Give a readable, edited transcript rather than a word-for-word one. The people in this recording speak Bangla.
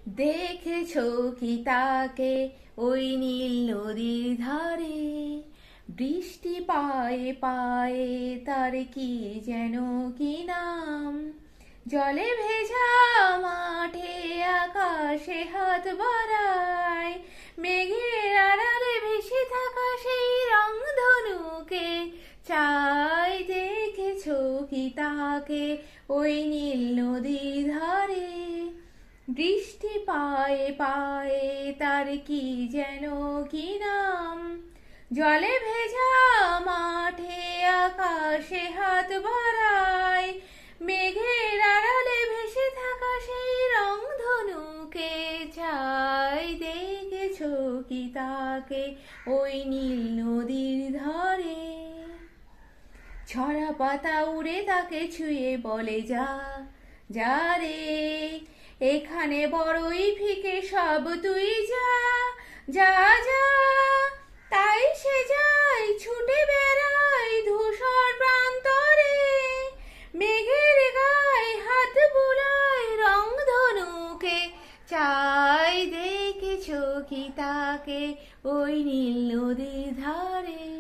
দেখেছো কি তাকে ওই নীল নদীর ধারে? বৃষ্টি পায়ে পায়ে তার কি যেন কি নাম? জলে ভেজা মাঠে আকাশে হাত বাড়ায়, মেঘের আড়ালে ভেসে থাকা সেই রংধনুকে চাই। দেখেছো কি তাকে ওই নীল নদীর ধারে? বৃষ্টি পায়ে পায়ে তার কি যেন কি নাম? জলে ভেজা মাঠে আকাশে হাত বাড়ায়, মেঘের আড়ালে ভেসে থাকা সেই রংধনুকে চাই। দেখেছো কি তাকে ওই নীল নদীর ধারে? ছড়া পাতা উড়ে তাকে ছুঁয়ে বলে যা, যা রে, এখানে বড়ই ফিকে সব তুই যা, যা যা। তাই সে যায় ছুটে বেড়ায় ধূসর প্রান্তরে, মেঘের গায়ে হাত বুলায় রংধনুকে চাই। দেখেছো কি তাকে ওই নীল নদীর ধারে?